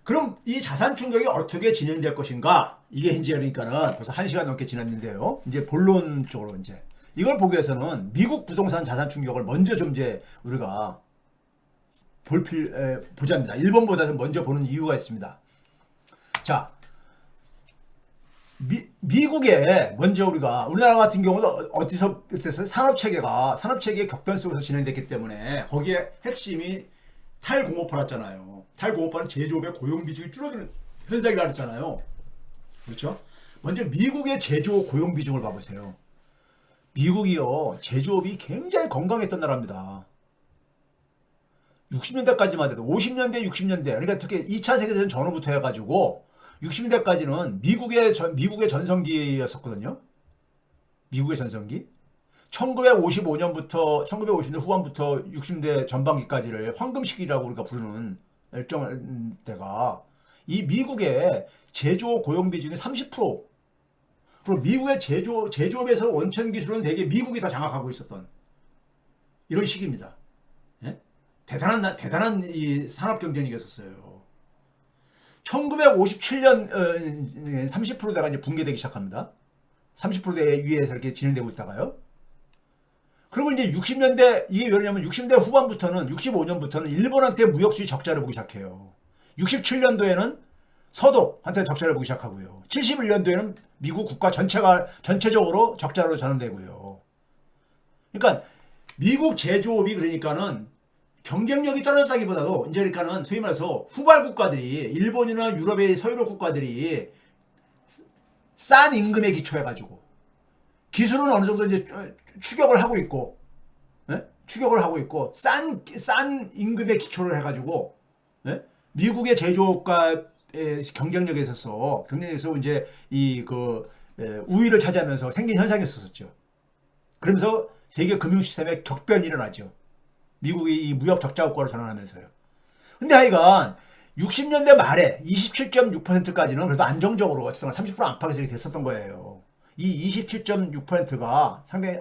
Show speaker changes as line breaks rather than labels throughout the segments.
그럼 이 자산 충격이 어떻게 진행될 것인가? 이게 이제 그러니까는 벌써 1시간 넘게 지났는데요. 이제 본론적으로 이제 이걸 보기 위해서는 미국 부동산 자산 충격을 먼저 좀 이제 우리가 보자입니다. 일본보다는 먼저 보는 이유가 있습니다. 자, 미국에 먼저 우리나라 같은 경우도 어디서 산업체계의 격변 속에서 진행됐기 때문에 거기에 핵심이 탈공업화였잖아요. 탈공업화는 제조업의 고용 비중이 줄어드는 현상이라 그랬잖아요. 그렇죠? 먼저 미국의 제조업 고용 비중을 봐보세요. 미국이요, 제조업이 굉장히 건강했던 나라입니다. 60년대까지만 해도 50년대, 60년대, 그러니까 특히 2차 세계대전 전후부터 해가지고 60년대까지는 미국의 전성기였었거든요. 미국의 전성기. 1955년부터 1950년 후반부터 60대 전반기까지를 황금 시기라고 우리가 부르는 일정 때가 이 미국의 제조 고용 비중이 30%. 그리고 미국의 제조업에서 원천 기술은 대개 미국이 다 장악하고 있었던 이런 시기입니다. 예? 대단한 이 산업 경쟁력이 있었어요. 1957년 30%대가 이제 붕괴되기 시작합니다. 30%대 위에서 이렇게 진행되고 있다가요. 그리고 이제 60년대, 이게 왜냐면 60대 후반부터는, 65년부터는 일본한테 무역수지 적자를 보기 시작해요. 67년도에는 서독한테 적자를 보기 시작하고요. 71년도에는 미국 국가 전체적으로 적자로 전환되고요. 그러니까 미국 제조업이 그러니까는 경쟁력이 떨어졌다기보다도 이제 그러니까는 소위 말해서 후발 국가들이 일본이나 유럽의 서유럽 국가들이 싼 임금에 기초해가지고 기술은 어느 정도 이제 추격을 하고 있고, 예? 추격을 하고 있고 싼 임금에 기초를 해가지고, 예? 미국의 제조업과의 경쟁력에 있어서 이제 우위를 차지하면서 생긴 현상이 있었죠. 그러면서 세계 금융 시스템에 격변이 일어나죠. 미국이 이 무역 적자 국가로 전환하면서요. 근데 하여간 60년대 말에 27.6%까지는 그래도 안정적으로 어쨌든 30% 안팎에서 됐었던 거예요. 이 27.6%가 상당히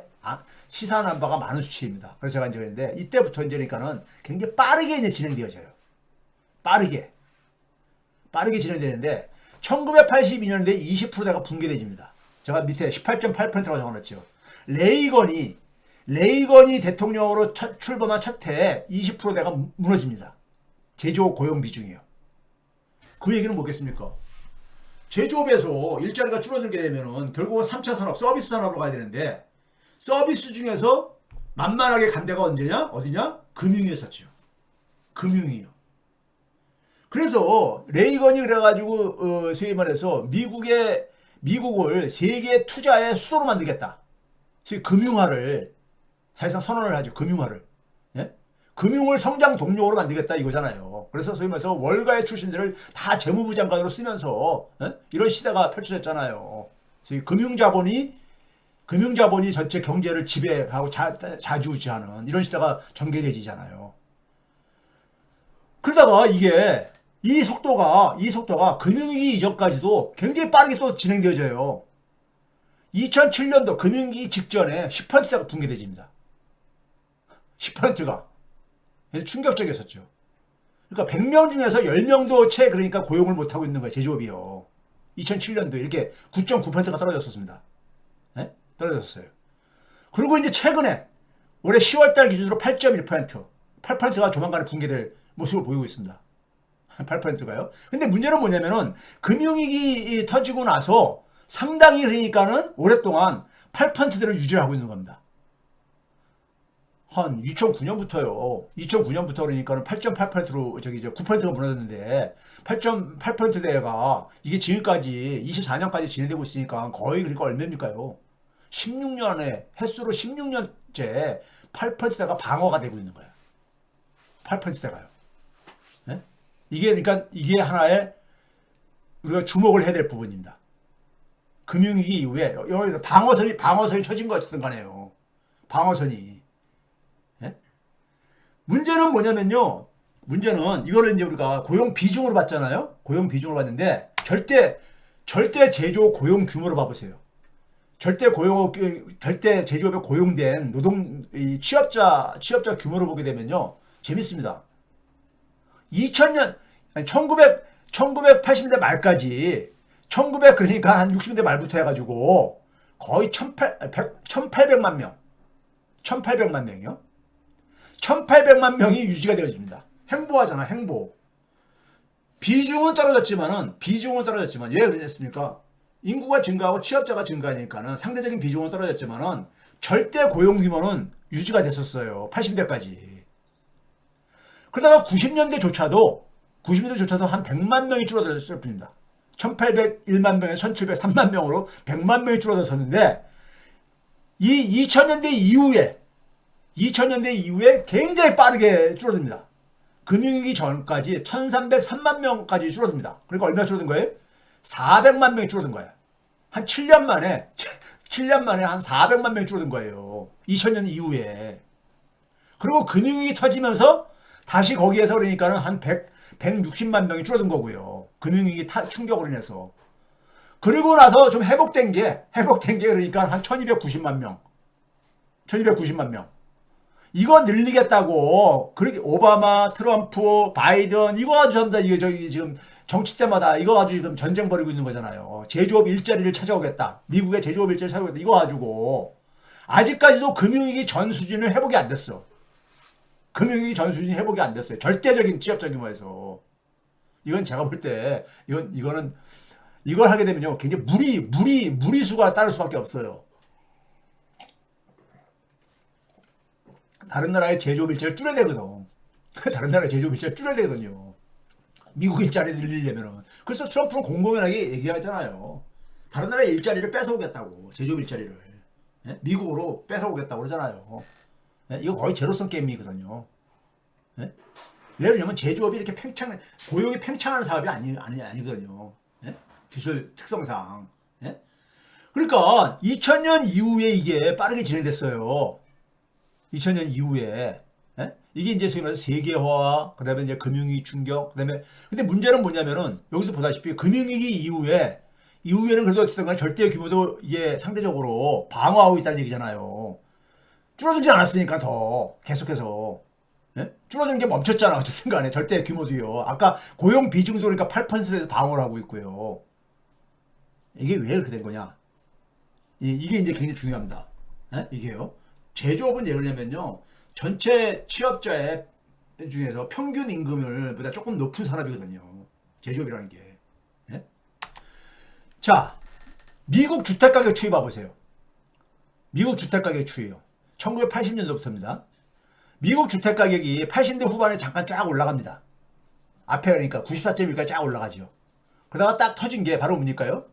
시사하는 바가 많은 수치입니다. 그래서 제가 이제 그랬는데 이때부터 이제 그러니까는 굉장히 빠르게 이제 진행되어져요. 빠르게 진행되는데 1982년도에 20%대가 붕괴되집니다. 제가 밑에 18.8%라고 적어놨죠. 레이건이 대통령으로 출범한 첫 해에 20%대가 무너집니다. 제조업 고용 비중이요. 그 얘기는 뭐겠습니까? 제조업에서 일자리가 줄어들게 되면은 결국은 3차 산업, 서비스 산업으로 가야 되는데 서비스 중에서 만만하게 간 데가 어디냐? 금융이었었죠. 금융이요. 그래서 레이건이 그래가지고 소위 말해서 미국을 세계 투자의 수도로 만들겠다. 금융화를 사실상 선언을 하죠. 금융화를. 예? 금융을 성장 동력으로 만들겠다 이거잖아요. 그래서 소위 말해서 월가의 출신들을 다 재무부 장관으로 쓰면서 이런 시대가 펼쳐졌잖아요. 그래서 금융자본이 전체 경제를 지배하고 자주지하는 이런 시대가 전개되지잖아요. 그러다가 이 속도가 금융위기 이전까지도 굉장히 빠르게 또 진행되어져요. 2007년도 금융위기 직전에 10%가 붕괴되집니다. 10%가 충격적이었었죠. 그러니까 100명 중에서 10명도 채 그러니까 고용을 못하고 있는 거예요. 제조업이요. 2007년도에 이렇게 9.9%가 떨어졌었습니다. 네? 떨어졌어요. 그리고 이제 최근에 올해 10월달 기준으로 8.1%가 조만간에 붕괴될 모습을 보이고 있습니다. 8%가요. 근데 문제는 뭐냐면은 금융위기 터지고 나서 상당히 그러니까는 오랫동안 8%대를 유지하고 있는 겁니다. 한 2009년부터요. 2009년부터 그러니까는 8.8%로 9%가 무너졌는데 8.8%대가 이게 지금까지 24년까지 진행되고 있으니까 거의 그러니까 얼마입니까요? 16년에 횟수로 16년째 8%대가 방어가 되고 있는 거예요. 8%대가요. 네? 이게 하나의 우리가 주목을 해야 될 부분입니다. 금융위기 이후에 여기서 방어선이 쳐진 거 어쨌든 간에요. 방어선이. 예? 문제는 뭐냐면요. 문제는 이거를 이제 우리가 고용 비중으로 봤잖아요. 고용 비중으로 봤는데 절대 제조 고용 규모로 봐보세요. 절대 제조업에 고용된 취업자 규모로 보게 되면요. 재밌습니다. 2000년, 1980년대 말까지 1900 그러니까 한 60년대 말부터 해가지고 거의 1800만 명 1800만 명이요. 1800만 명이 유지가 되어집니다. 행보하잖아, 행보. 비중은 떨어졌지만 왜 그랬습니까? 인구가 증가하고 취업자가 증가하니까는 상대적인 비중은 떨어졌지만은 절대 고용 규모는 유지가 됐었어요. 80년대까지. 그러다가 90년대조차도 한 100만 명이 줄어들었을 뿐입니다. 1801만 명에서 1703만 명으로 100만 명이 줄어들었는데 이 2000년대 이후에 굉장히 빠르게 줄어듭니다. 금융위기 전까지 1303만 명까지 줄어듭니다. 그러니까 얼마나 줄어든 거예요? 400만 명이 줄어든 거예요. 한 7년 만에 한 400만 명이 줄어든 거예요. 2000년 이후에. 그리고 금융위기 터지면서 다시 거기에서 그러니까는 한 160만 명이 줄어든 거고요. 금융위기 충격으로 인해서. 그리고 나서 좀 회복된 게 그러니까 한 1290만 명. 이거 늘리겠다고 그렇게 오바마, 트럼프, 바이든 이거 아주 전부 다 이게 저기 지금 정치 때마다 이거 아주 지금 전쟁 벌이고 있는 거잖아요. 제조업 일자리를 찾아오겠다. 미국의 제조업 일자리를 찾아오겠다. 이거 가지고 아직까지도 금융위기 전 수준을 회복이 안 됐어. 금융위기 전 수준이 회복이 안 됐어요. 절대적인 취업자 규모에서. 이건 제가 볼 때 이거는 이걸 하게 되면요 굉장히 무리수가 따를 수밖에 없어요. 다른 나라의 제조업 일자리를 뚫어야 되거든. 다른 나라의 제조업 일자리를 뚫어야 되거든요. 미국 일자리를 늘리려면은. 그래서 트럼프는 공공연하게 얘기하잖아요. 다른 나라의 일자리를 뺏어오겠다고. 제조업 일자리를. 예? 미국으로 뺏어오겠다고 그러잖아요. 예? 이거 거의 제로섬 게임이거든요. 예? 왜 그러냐면 제조업이 이렇게 고용이 팽창하는 사업이 아니거든요. 예? 기술 특성상. 예? 그러니까 2000년 이후에 이게 빠르게 진행됐어요. 2000년 이후에. 예? 이게 이제 소위 말해서 세계화, 그 다음에 이제 금융위기 충격, 그 다음에, 근데 문제는 뭐냐면은, 여기도 보다시피 금융위기 이후에는 그래도 어쨌든 절대 규모도 이게 상대적으로 방어하고 있다는 얘기잖아요. 줄어들지 않았으니까 더, 계속해서. 예? 줄어드는 게 멈췄잖아. 어쨌든 간에 절대 규모도요. 아까 고용 비중도 그러니까 8%에서 방어를 하고 있고요. 이게 왜 그렇게 된 거냐? 이게 이제 굉장히 중요합니다. 예? 이게요. 제조업은 왜 그러냐면요. 전체 취업자의 중에서 평균 임금을 보다 조금 높은 산업이거든요. 제조업이라는 게. 예? 자, 미국 주택가격 추이 봐보세요. 미국 주택가격 추이요. 1980년도부터입니다. 미국 주택가격이 80년대 후반에 잠깐 쫙 올라갑니다. 앞에 그러니까 94.1까지 쫙 올라가죠. 그러다가 딱 터진 게 바로 뭡니까요?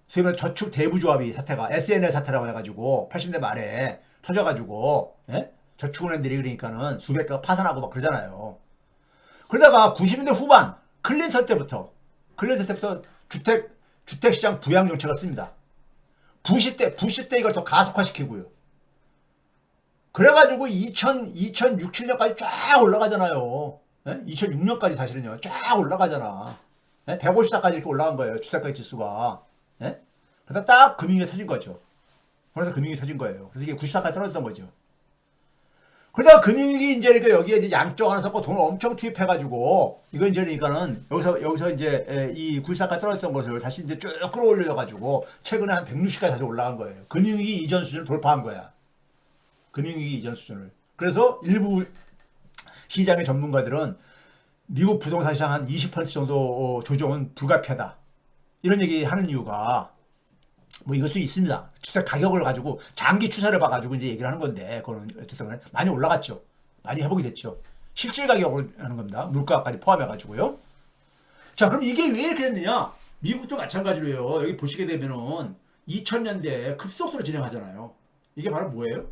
소위 말해 저축 대부조합이 사태가 SNL 사태라고 해가지고 80년대 말에 터져가지고 예? 저축은행들이 그러니까는 수백 개가 파산하고 막 그러잖아요. 그러다가 90년대 후반 클린턴 때부터 주택시장 부양 정책을 씁니다. 부시 때 이걸 더 가속화시키고요. 그래가지고 2006, 7년까지 쫙 올라가잖아요. 예? 2006년까지 사실은요 쫙 올라가잖아. 예? 154까지 이렇게 올라간 거예요. 주택가격 지수가. 예? 그래서 딱 금융위기가 터진 거죠. 그래서 금융위기 터진 거예요. 그래서 이게 94까지 떨어졌던 거죠. 그러다가 금융위기 이제 여기에 이제 양쪽 하나 섞고 돈을 엄청 투입해가지고 이거 이제 그러니까는 여기서 이제 이 94까지 떨어졌던 것을 다시 이제 쭉 끌어올려가지고 최근에 한 160까지 다시 올라간 거예요. 금융위기 이전 수준을 돌파한 거야. 금융위기 이전 수준을. 그래서 일부 시장의 전문가들은 미국 부동산 시장 한 20% 정도 조정은 불가피하다. 이런 얘기 하는 이유가 뭐 이것도 있습니다. 주택 가격을 가지고 장기 추세를 봐가지고 이제 얘기를 하는 건데 그거는 어쨌든 많이 올라갔죠. 많이 회복이 됐죠. 실질 가격으로 하는 겁니다. 물가까지 포함해가지고요. 자, 그럼 이게 왜 이렇게 됐느냐? 미국도 마찬가지로요. 여기 보시게 되면은 2000년대에 급속도로 진행하잖아요. 이게 바로 뭐예요?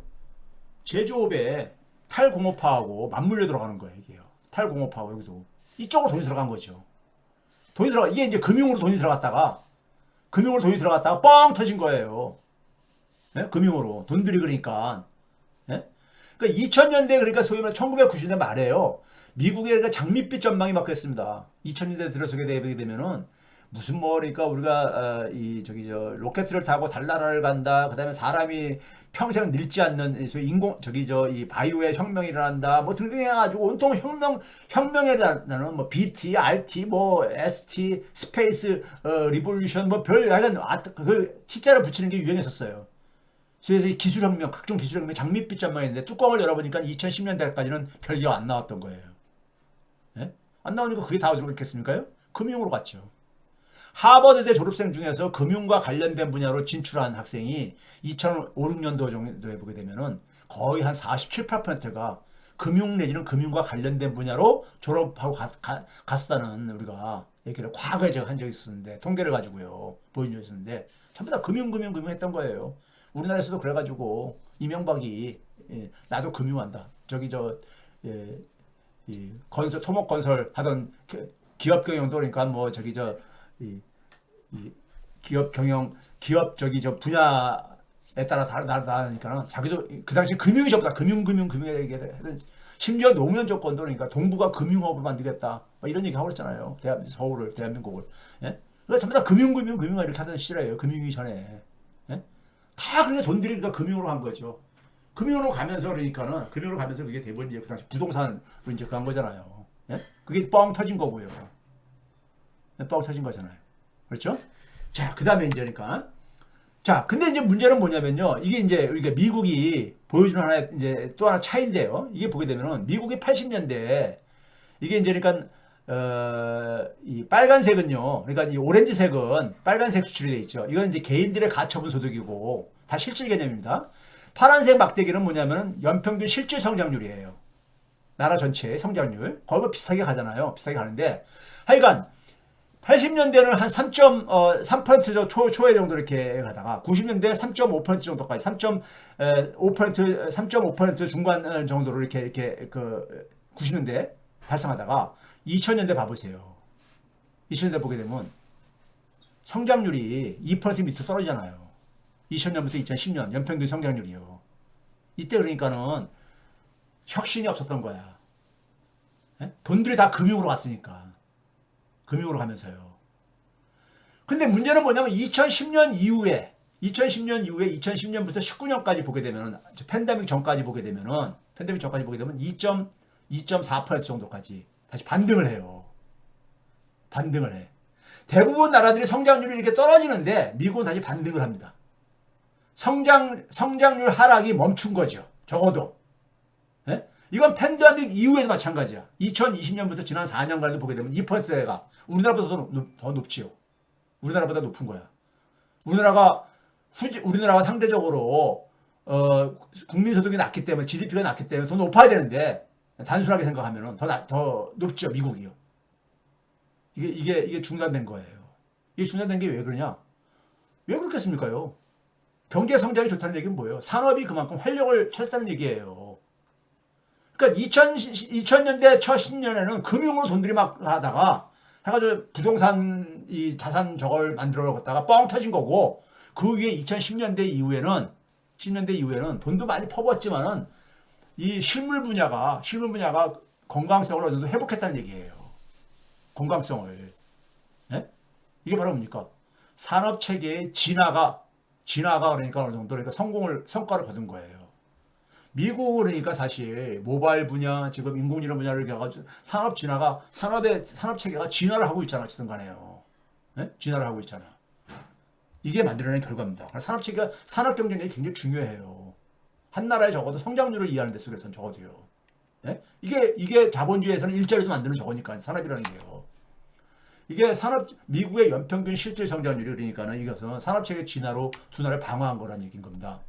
제조업에 탈공업화하고 맞물려 들어가는 거예요. 이게요. 탈공업화하고 여기도 이쪽으로 돈이 들어간 거죠. 이게 이제 금융으로 돈이 들어갔다가 뻥 터진 거예요. 예? 금융으로 돈들이 그러니까. 예? 그러니까 2000년대 그러니까 소위 말해 1990년대 말에요. 미국의 장밋빛 전망이 막 그랬습니다. 2000년대 들어서게 되게 되면은 무슨 뭐 그러니까 우리가 이 저기 저 로켓을 타고 달나라를 간다. 그다음에 사람이 평생 늙지 않는 소위 인공 저기 저 이 바이오의 혁명이 일어난다. 뭐 등등 해가지고 온통 혁명이라는 뭐 BT, RT, 뭐 ST, 스페이스 리볼루션 뭐 별 약간 그 T자를 붙이는 게 유행했었어요. 그래서 이 기술혁명, 각종 기술혁명 장밋빛 전망인데 뚜껑을 열어보니까 2010년대까지는 별 얘기가 안 나왔던 거예요. 예? 안 나오니까 그게 다 어디로 갔겠습니까요? 금융으로 갔죠. 하버드대 졸업생 중에서 금융과 관련된 분야로 진출한 학생이 2005, 6년도 정도에 보게 되면은 거의 한 47, 8%가 금융 내지는 금융과 관련된 분야로 졸업하고 갔다는 우리가 얘기를 과거에 제가 한 적이 있었는데 통계를 가지고요 보여준 적이 있었는데 전부 다 금융 했던 거예요. 우리나라에서도 그래가지고 이명박이 나도 금융한다. 저기 예, 이 건설 토목 건설 하던 기업 경영도 그러니까 뭐 저기 이, 이 기업 경영 기업 저기 분야에 따라 다르니까는 자기도 그 당시 금융이 전부다 금융에 얘기하던 심지어 노무현 정권도 그러니까 동부가 금융업을 만들겠다 이런 얘기 하고 있잖아요. 서울을 대한민국을 예? 그러니까 전부 다 금융 이렇게 하던 시절이에요. 금융이 전에 예? 다 그렇게 돈들이 그러니까 금융으로 간 거죠. 금융으로 가면서 그러니까는 금융으로 가면서 그게 대부분 이제 그 당시 부동산으로 이제 그한 거잖아요. 예? 그게 뻥 터진 거고요. 뻥 터진 거잖아요. 그렇죠? 자, 그 다음에 이제 그러니까 자, 근데 이제 문제는 뭐냐면요. 이게 이제 우리가 미국이 보여주는 하나의 이제 또 하나 차이인데요. 이게 보게 되면은 미국이 80년대 이게 이제 그러니까 이 빨간색은요. 그러니까 이 오렌지색은 빨간색 수출이 돼 있죠. 이건 이제 개인들의 가처분 소득이고 다 실질 개념입니다. 파란색 막대기는 뭐냐면은 연평균 실질 성장률이에요. 나라 전체의 성장률. 거의 비슷하게 가잖아요. 비슷하게 가는데 하여간 80년대는 한 3.3% 초에 정도 이렇게 가다가 90년대 3.5% 정도까지 3.5% 중간 정도로 이렇게 그 90년대 발생하다가 2000년대 봐보세요. 2000년대 보게 되면 성장률이 2% 밑으로 떨어지잖아요. 2000년부터 2010년 연평균 성장률이요. 이때 그러니까는 혁신이 없었던 거야. 예? 돈들이 다 금융으로 갔으니까. 금융으로 가면서요. 근데 문제는 뭐냐면 2010년 이후에 2010년부터 19년까지 보게 되면은 팬데믹 전까지 보게 되면 2.4% 정도까지 다시 반등을 해요. 반등을 해. 대부분 나라들이 성장률이 이렇게 떨어지는데 미국은 다시 반등을 합니다. 성장률 하락이 멈춘 거죠. 적어도. 예? 이건 팬데믹 이후에도 마찬가지야. 2020년부터 지난 4년간도 보게 되면 2%가 우리나라보다 더 높지요. 우리나라보다 높은 거야. 우리나라가 상대적으로 국민소득이 낮기 때문에 GDP가 낮기 때문에 더 높아야 되는데 단순하게 생각하면 더 높죠. 미국이요. 이게 중단된 거예요. 이게 중단된 게 왜 그러냐? 왜 그렇겠습니까요? 경제 성장이 좋다는 얘기는 뭐예요? 산업이 그만큼 활력을 찾았다는 얘기예요. 그러니까 2000년대 첫 10년에는 금융으로 돈들이 막 하다가 해가지고 부동산 이 자산 저걸 만들어 갖다가 뻥 터진 거고 그 위에 2010년대 이후에는 돈도 많이 퍼부었지만은 이 실물 분야가 건강성을 어느 정도 회복했다는 얘기예요. 건강성을. 네? 이게 바로 뭡니까? 산업 체계의 진화가 그러니까 어느 정도 그러니까 성과를 거둔 거예요. 미국은 그러니까 사실 모바일 분야, 지금 인공지능 분야를 가지고 산업 체계가 진화를 하고 있잖아, 어쨌든 간에요. 네? 진화를 하고 있잖아. 이게 만들어낸 결과입니다. 산업 경쟁력이 굉장히 중요해요. 한 나라에 적어도 성장률을 이해하는 데 속에서는 적어도요. 네? 이게 자본주의에서는 일자리도 만드는 저거니까, 산업이라는 게요. 이게 미국의 연평균 실질 성장률이 그러니까는 이것은 산업체계 진화로 두 나라를 방어한 거라는 얘기인 겁니다.